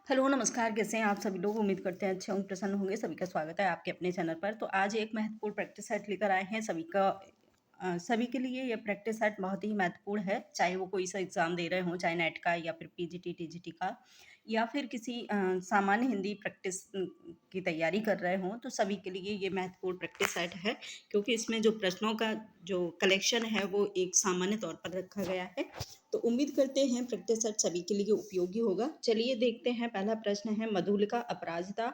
Hello, नमस्कार, कैसे हैं आप सभी लोग? उम्मीद करते हैं अच्छे होंगे, प्रसन्न होंगे। सभी का स्वागत है आपके अपने चैनल पर। तो आज एक महत्वपूर्ण प्रैक्टिस सेट लेकर आए हैं सभी के लिए ये प्रैक्टिस सेट बहुत ही महत्वपूर्ण है, चाहे वो कोई सा एग्ज़ाम दे रहे हों, चाहे नेट का या फिर पीजीटी, टीजीटी का या फिर किसी सामान्य हिंदी प्रैक्टिस की तैयारी कर रहे हों, तो सभी के लिए ये महत्वपूर्ण प्रैक्टिस सेट है क्योंकि इसमें जो प्रश्नों का जो कलेक्शन है, वो एक सामान्य तौर पर रखा गया है। तो उम्मीद करते हैं प्रैक्टिस सेट सभी के लिए उपयोगी होगा। चलिए देखते हैं, पहला प्रश्न है मधुलिका अपराजिता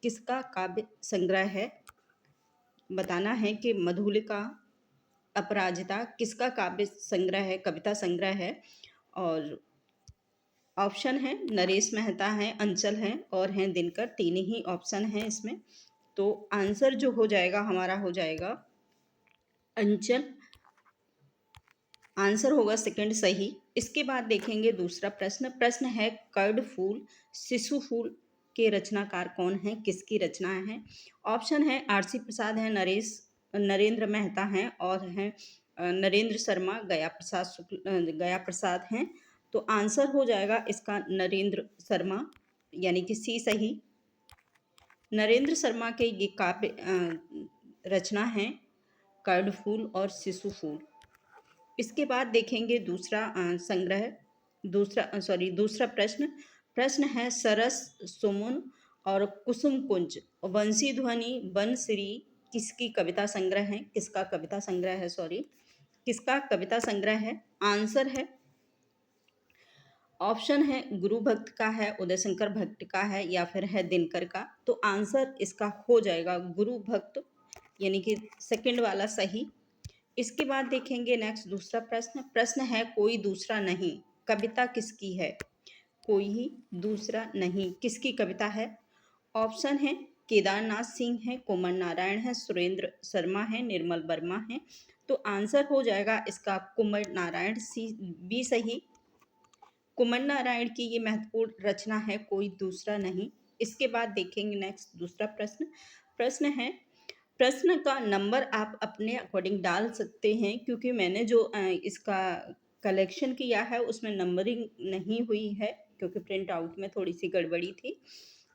किसका काव्य संग्रह है? बताना है कि मधुलिका अपराजिता किसका काव्य संग्रह है, कविता संग्रह है। और ऑप्शन है नरेश मेहता हैं, अंचल हैं और हैं दिनकर। तीन ही ऑप्शन हैं इसमें। तो आंसर जो हो जाएगा हमारा हो जाएगा अंचल। आंसर होगा सेकंड सही। इसके बाद देखेंगे दूसरा प्रश्न। प्रश्न है कर्ड फूल शिशु फूल के रचनाकार कौन है, किसकी रचना है? ऑप्शन है आरसी प्रसाद हैं, नरेंद्र मेहता हैं और हैं नरेंद्र शर्मा, गया प्रसाद हैं। तो आंसर हो जाएगा इसका नरेंद्र शर्मा, यानी कि सी सही। नरेंद्र शर्मा के ये काव्य रचना है कर्ड फूल और शिशु फूल। इसके बाद देखेंगे दूसरा प्रश्न। प्रश्न है सरस सुमन और कुसुम कुंज वंशी ध्वनि बनश्री किसकी कविता संग्रह है, किसका कविता संग्रह है, किसका कविता संग्रह है? आंसर है ऑप्शन है गुरु भक्त का है, उदय शंकर भट्ट का है या फिर है दिनकर का। तो आंसर इसका हो जाएगा गुरु भक्त, यानी कि सेकंड वाला सही। इसके बाद देखेंगे नेक्स्ट दूसरा प्रश्न। प्रश्न है कोई दूसरा नहीं कविता किसकी है? कोई ही दूसरा नहीं किसकी कविता है? ऑप्शन है केदारनाथ सिंह है, कोमल नारायण है, सुरेंद्र शर्मा है, निर्मल वर्मा है। तो आंसर हो जाएगा इसका कुमार नारायण, सी बी सही। कुमार नारायण की ये महत्वपूर्ण रचना है कोई दूसरा नहीं। इसके बाद देखेंगे नेक्स्ट दूसरा प्रश्न। प्रश्न है प्रश्न का नंबर आप अपने अकॉर्डिंग डाल सकते हैं क्योंकि मैंने जो इसका कलेक्शन किया है उसमें नंबरिंग नहीं हुई है क्योंकि प्रिंट आउट में थोड़ी सी गड़बड़ी थी।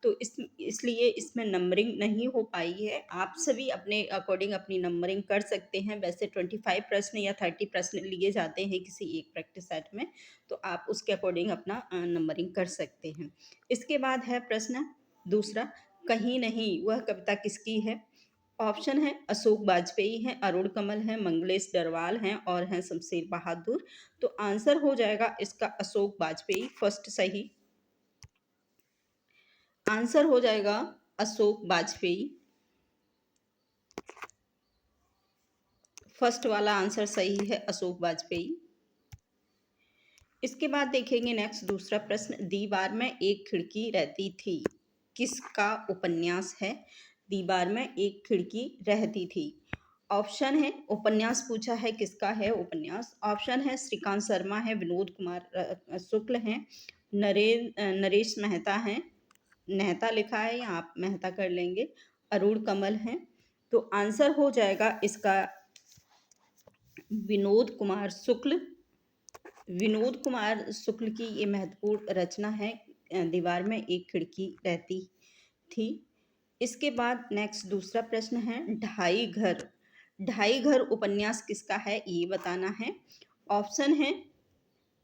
तो इसलिए इसमें नंबरिंग नहीं हो पाई है। आप सभी अपने अकॉर्डिंग अपनी नंबरिंग कर सकते हैं। वैसे 25 प्रश्न या 30 प्रश्न लिए जाते हैं किसी एक प्रैक्टिस सेट में, तो आप उसके अकॉर्डिंग अपना नंबरिंग कर सकते हैं। इसके बाद है प्रश्न दूसरा, कहीं नहीं वह कविता किसकी है? ऑप्शन है अशोक वाजपेयी हैं, अरुण कमल हैं, मंगलेश डरवाल हैं और हैं शमशेर बहादुर। तो आंसर हो जाएगा इसका अशोक वाजपेयी, फर्स्ट सही। आंसर हो जाएगा अशोक वाजपेयी, फर्स्ट वाला आंसर सही है, अशोक वाजपेयी। इसके बाद देखेंगे नेक्स्ट दूसरा प्रश्न। दीवार में एक खिड़की रहती थी किसका उपन्यास है? दीवार में एक खिड़की रहती थी। ऑप्शन है उपन्यास पूछा है किसका है उपन्यास। ऑप्शन है श्रीकांत शर्मा है, विनोद कुमार शुक्ल हैं, नरेश मेहता हैं, मेहता लिखा है या आप मेहता कर लेंगे, अरुण कमल हैं। तो आंसर हो जाएगा इसका विनोद कुमार शुक्ल। विनोद कुमार शुक्ल की ये महत्वपूर्ण रचना है दीवार में एक खिड़की रहती थी। इसके बाद नेक्स्ट दूसरा प्रश्न है ढाई घर उपन्यास किसका है ये बताना है। ऑप्शन है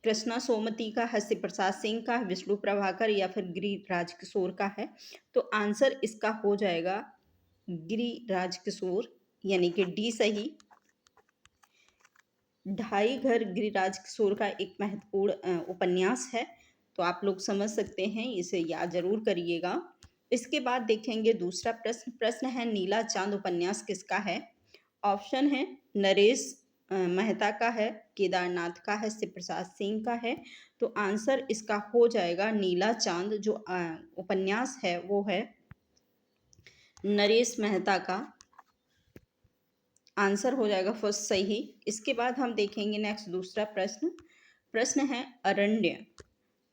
कृष्णा सोमती का, हस्य प्रसाद सिंह का, विष्णु प्रभाकर या फिर गिरिराज किशोर का है। तो आंसर इसका हो जाएगा गिरिराज किशोर, यानी कि डी सही। ढाई घर गिरिराज किशोर का एक महत्वपूर्ण उपन्यास है। तो आप लोग समझ सकते हैं, इसे याद जरूर करिएगा। इसके बाद देखेंगे दूसरा प्रश्न। प्रश्न है नीला चांद उपन्यास किसका है? ऑप्शन है नरेश मेहता का है, केदारनाथ का है, शिव प्रसाद सिंह का है। तो आंसर इसका हो जाएगा नीला चांद। जो उपन्यास है वो है नरेश मेहता का। आंसर हो जाएगा फर्स्ट सही। इसके बाद हम देखेंगे नेक्स्ट दूसरा प्रश्न। प्रश्न है अरण्य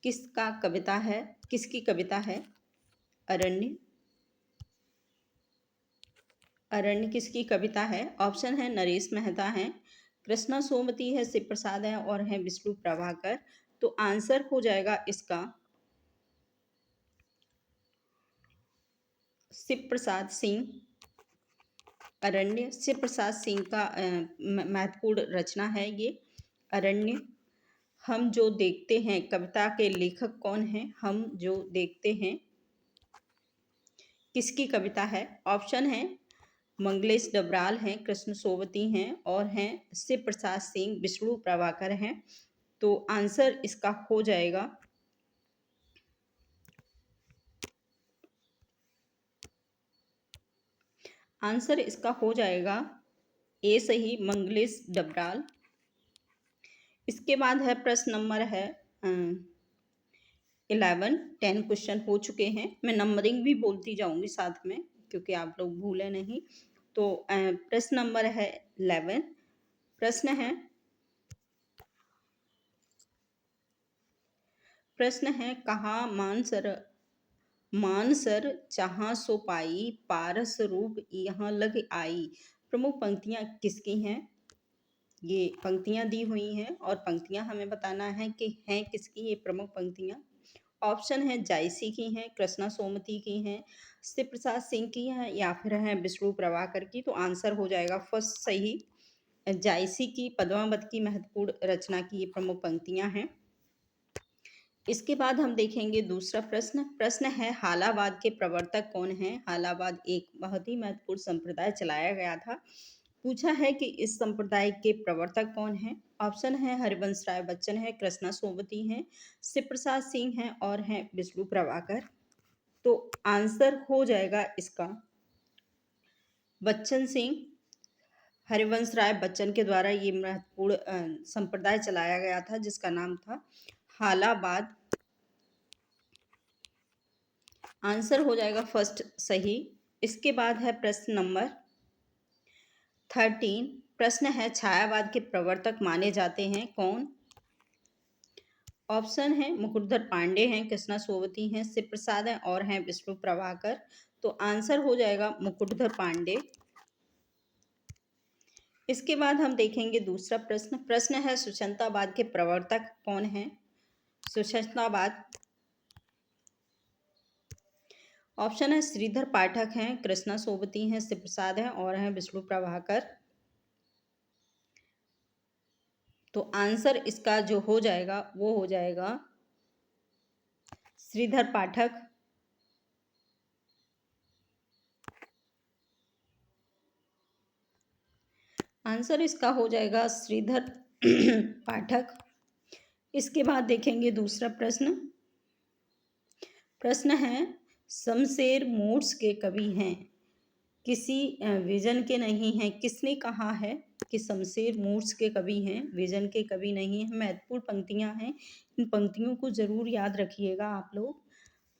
किसका कविता है, किसकी कविता है? अरण्य अरण्य किसकी कविता है? ऑप्शन है नरेश मेहता हैं, कृष्णा सोमती है, शिव प्रसाद है और हैं विष्णु प्रभाकर। तो आंसर हो जाएगा इसका शिव प्रसाद सिंह। अरण्य शिव प्रसाद सिंह का महत्वपूर्ण रचना है ये अरण्य। हम जो देखते हैं कविता के लेखक कौन हैं? हम जो देखते हैं किसकी कविता है? ऑप्शन है मंगलेश डबराल हैं, कृष्ण सोबती हैं और हैं शिव प्रसाद सिंह, विष्णु प्रभाकर हैं। तो आंसर इसका हो जाएगा ए सही, मंगलेश डबराल। इसके बाद है प्रश्न नंबर है 11। 10 क्वेश्चन हो चुके हैं। मैं नंबरिंग भी बोलती जाऊंगी साथ में क्योंकि आप लोग भूले नहीं। तो प्रश्न नंबर है 11। प्रश्न है कहाँ मानसर जहाँ सो पाई, पारस रूप यहाँ लग आई। प्रमुख पंक्तियां किसकी हैं? ये पंक्तियां दी हुई हैं और पंक्तियां हमें बताना है कि हैं किसकी ये प्रमुख पंक्तियां। ऑप्शन है जायसी की हैं, कृष्णा सोमती की हैं, शिव प्रसाद सिंह की हैं या फिर हैं विष्णु प्रभाकर की। तो आंसर हो जाएगा फर्स्ट सही, जायसी की पद्मावत की महत्वपूर्ण रचना की ये प्रमुख पंक्तियां हैं। इसके बाद हम देखेंगे दूसरा प्रश्न है हालावाद के प्रवर्तक कौन हैं? हालावाद एक बहुत ही महत्वपूर्ण संप्रदाय चलाया गया था। पूछा है कि इस संप्रदाय के प्रवर्तक कौन हैं? ऑप्शन है हरिवंश राय बच्चन है, कृष्णा सोबती हैं, शिव प्रसाद सिंह हैं और हैं विष्णु प्रभाकर। तो आंसर हो जाएगा इसका बच्चन सिंह। हरिवंश राय बच्चन के द्वारा ये महत्वपूर्ण संप्रदाय चलाया गया था जिसका नाम था हालावाद। आंसर हो जाएगा फर्स्ट सही। इसके बाद है प्रश्न नंबर 13। प्रश्न है छायावाद के प्रवर्तक माने जाते हैं कौन? ऑप्शन है मुकुटधर पांडे हैं, कृष्णा सोबती हैं, शिव प्रसाद हैं और हैं विष्णु प्रभाकर। तो आंसर हो जाएगा मुकुटधर पांडे। इसके बाद हम देखेंगे दूसरा प्रश्न है सुषंतावाद के प्रवर्तक कौन हैं? सुषंतावाद। ऑप्शन है श्रीधर पाठक हैं, कृष्णा सोबती हैं, शिव प्रसाद हैं और हैं विष्णु प्रभाकर। तो आंसर इसका जो हो जाएगा वो हो जाएगा श्रीधर पाठक। आंसर इसका हो जाएगा श्रीधर पाठक। इसके बाद देखेंगे दूसरा प्रश्न है शमशेर मूड्स के कवि हैं, किसी विजन के नहीं हैं। किसने कहा है कि शमशेर मूड्स के कवि हैं, विजन के कवि नहीं हैं? महत्वपूर्ण पंक्तियां हैं, इन पंक्तियों को जरूर याद रखिएगा आप लोग।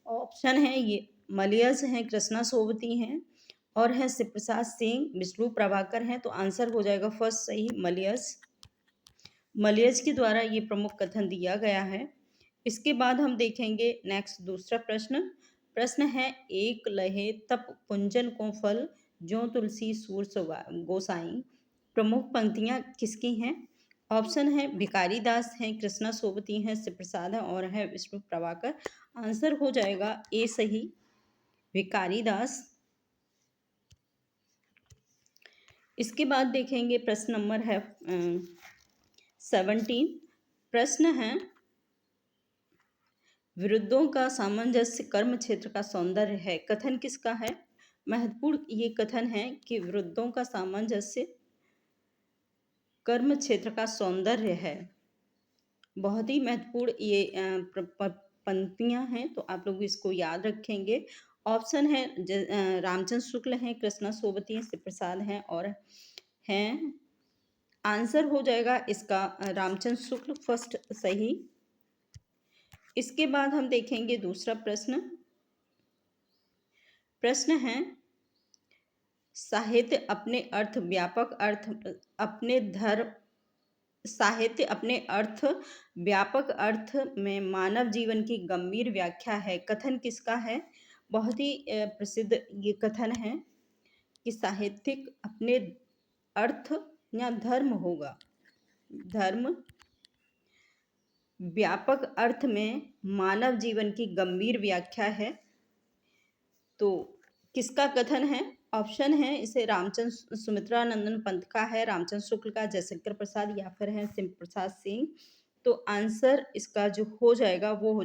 ऑप्शन है ये मलियस हैं, कृष्णा सोबती हैं और हैं शिव प्रसाद सिंह, विष्णु प्रभाकर हैं। तो आंसर हो जाएगा फर्स्ट सही मलियस के द्वारा ये प्रमुख कथन दिया गया है। इसके बाद हम देखेंगे नेक्स्ट दूसरा प्रश्न है एक लहे तप कुंजन को फल, जो तुलसी सूर गोसाई। प्रमुख पंक्तियां किसकी हैं? ऑप्शन है भिकारी दास हैं, कृष्णा सोबती हैं, शिव प्रसाद हैं और है विष्णु प्रभाकर। आंसर हो जाएगा ए सही, भिकारी दास। इसके बाद देखेंगे प्रश्न नंबर है 17। प्रश्न है विरुद्धों का सामंजस्य कर्म क्षेत्र का सौंदर्य है। कथन किसका है? महत्वपूर्ण ये कथन है कि विरुद्धों का सामंजस्य कर्म क्षेत्र का सौंदर्य है। बहुत ही महत्वपूर्ण ये पंक्तियां हैं तो आप लोग इसको याद रखेंगे। ऑप्शन है रामचंद्र शुक्ल हैं, कृष्णा सोबती हैं, शिव प्रसाद हैं और हैं। आंसर हो जाएगा इसका रामचंद्र शुक्ल फर्स्ट सही। इसके बाद हम देखेंगे दूसरा प्रश्न है साहित्य अपने अर्थ व्यापक अर्थ अपने धर्म साहित्य अपने अर्थ व्यापक अर्थ में मानव जीवन की गंभीर व्याख्या है। कथन किसका है? बहुत ही प्रसिद्ध ये कथन है कि साहित्यिक अपने अर्थ या धर्म होगा, धर्म व्यापक अर्थ में मानव जीवन की गंभीर व्याख्या है। तो किसका कथन है? ऑप्शन है इसे रामचंद्र सुमित्रा नंदन पंत का है, रामचंद्र शुक्ल का, जयशंकर प्रसाद या फिर है सिंह प्रसाद सिंह। तो आंसर इसका जो हो जाएगा वो हो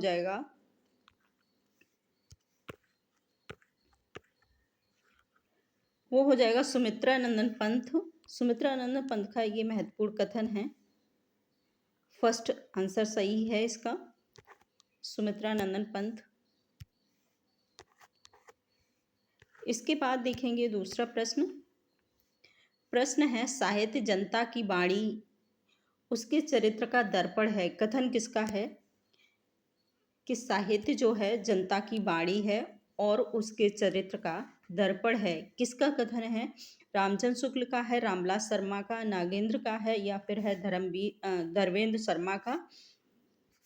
जाएगा सुमित्रा नंदन पंत। सुमित्रा नंदन पंत का ये महत्वपूर्ण कथन है। फर्स्ट आंसर सही है इसका, सुमित्रा नंदन पंत। इसके बाद देखेंगे दूसरा प्रश्न। प्रश्न है साहित्य जनता की वाणी उसके चरित्र का दर्पण है। कथन किसका है कि साहित्य जो है जनता की वाणी है और उसके चरित्र का दर्पण है। किसका कथन है? रामचंद्र शुक्ल का है, रामविलास शर्मा का, नागेंद्र का है या फिर है धर्मेंद्र शर्मा का,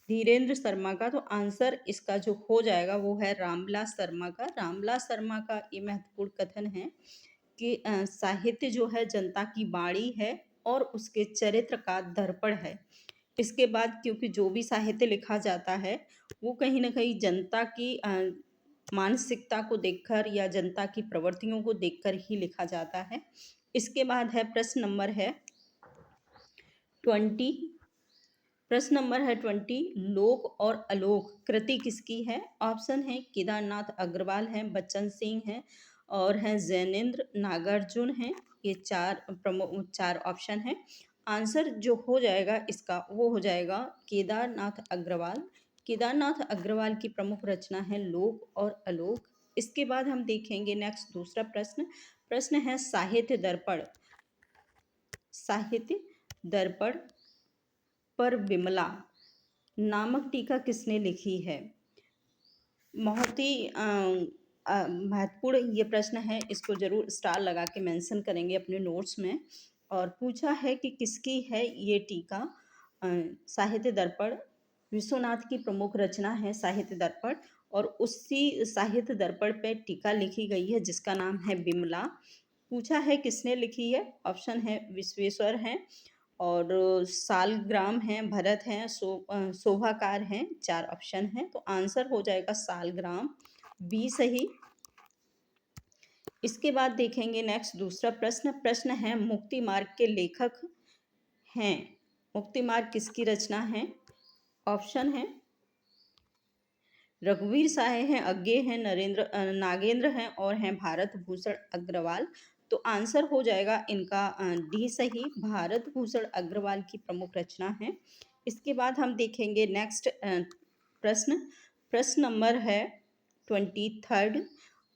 धीरेन्द्र शर्मा का। तो आंसर इसका जो हो जाएगा वो है रामविलास शर्मा का। रामविलास शर्मा का ये महत्वपूर्ण कथन है कि साहित्य जो है जनता की वाणी है और उसके चरित्र का दर्पण है। इसके बाद क्योंकि जो भी साहित्य लिखा जाता है वो कहीं ना कहीं जनता की मानसिकता को देखकर या जनता की प्रवृत्तियों को देखकर ही लिखा जाता है। इसके बाद है प्रश्न नंबर है 20। प्रश्न नंबर है 20, लोक और अलोक कृति किसकी है? ऑप्शन है केदारनाथ अग्रवाल है, बच्चन सिंह है और हैं जैनेन्द्र नागार्जुन हैं। ये चार ऑप्शन है। आंसर जो हो जाएगा इसका वो हो जाएगा केदारनाथ अग्रवाल। केदारनाथ अग्रवाल की प्रमुख रचना है लोक और अलोक। इसके बाद हम देखेंगे नेक्स्ट दूसरा प्रश्न। प्रश्न है साहित्य दर्पण। साहित्य दर्पण पर विमला नामक टीका किसने लिखी है? बहुत ही महत्वपूर्ण ये प्रश्न है, इसको जरूर स्टार लगा के मेंशन करेंगे अपने नोट्स में। और पूछा है कि किसकी है ये टीका। साहित्य दर्पण विश्वनाथ की प्रमुख रचना है साहित्य दर्पण और उसी साहित्य दर्पण पे टीका लिखी गई है जिसका नाम है विमला। पूछा है किसने लिखी है? ऑप्शन है विश्वेश्वर हैं और सालग्राम हैं, भरत हैं, शोभाकार हैं। चार ऑप्शन हैं तो आंसर हो जाएगा सालग्राम, बी सही। इसके बाद देखेंगे नेक्स्ट दूसरा प्रश्न। प्रश्न है मुक्ति मार्ग के लेखक हैं। मुक्ति मार्ग किसकी रचना है? ऑप्शन है रघुवीर साहे हैं, अज्ञे हैं, नागेंद्र हैं और हैं भारत भूषण अग्रवाल। तो आंसर हो जाएगा इनका डी सही, भारत भूषण अग्रवाल की प्रमुख रचना है। इसके बाद हम देखेंगे नेक्स्ट प्रश्न। प्रश्न नंबर है 23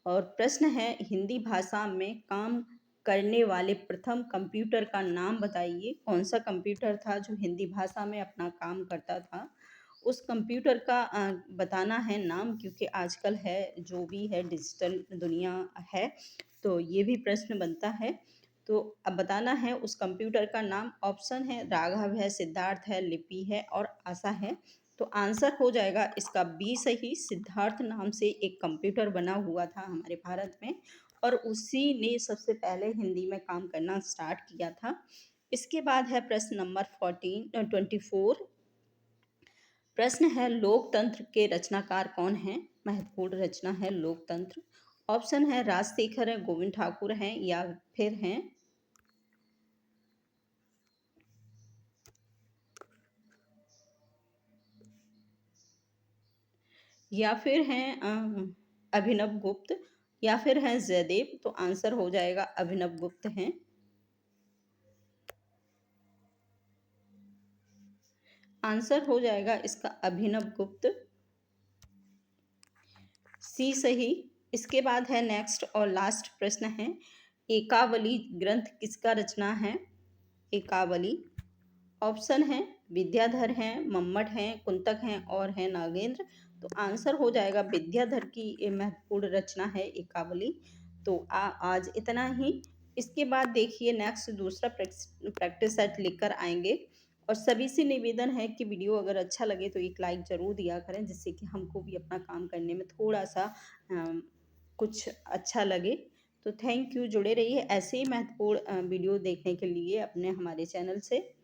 और प्रश्न है हिंदी भाषा में काम करने वाले प्रथम कंप्यूटर का नाम बताइए। कौन सा कंप्यूटर था जो हिंदी भाषा में अपना काम करता था? उस कंप्यूटर का बताना है नाम, क्योंकि आजकल है जो भी है डिजिटल दुनिया है तो ये भी प्रश्न बनता है। तो अब बताना है उस कंप्यूटर का नाम। ऑप्शन है राघव है, सिद्धार्थ है, लिपि है और आशा है। तो आंसर हो जाएगा इसका बी सही। सिद्धार्थ नाम से एक कंप्यूटर बना हुआ था हमारे भारत में और उसी ने सबसे पहले हिंदी में काम करना स्टार्ट किया था। इसके बाद है प्रश्न नंबर 24। प्रश्न है लोकतंत्र के रचनाकार कौन है? महत्वपूर्ण रचना है लोकतंत्र। ऑप्शन है राजशेखर है, गोविंद ठाकुर हैं या फिर हैं अभिनव गुप्त या फिर हैं जयदेव। तो आंसर हो जाएगा अभिनव गुप्त हैं। आंसर हो जाएगा इसका अभिनव गुप्त, सी सही। इसके बाद है नेक्स्ट और लास्ट प्रश्न है एकावली ग्रंथ किसका रचना है? एकावली। ऑप्शन है विद्याधर हैं, मम्मट हैं, कुंतक हैं और हैं नागेंद्र। तो आंसर हो जाएगा विद्याधर की ये महत्वपूर्ण रचना है एकावली। तो आज इतना ही। इसके बाद देखिए नेक्स्ट दूसरा प्रैक्टिस सेट लेकर आएंगे और सभी से निवेदन है कि वीडियो अगर अच्छा लगे तो एक लाइक ज़रूर दिया करें जिससे कि हमको भी अपना काम करने में थोड़ा सा कुछ अच्छा लगे। तो थैंक यू, जुड़े रहिए ऐसे ही महत्वपूर्ण वीडियो देखने के लिए अपने हमारे चैनल से।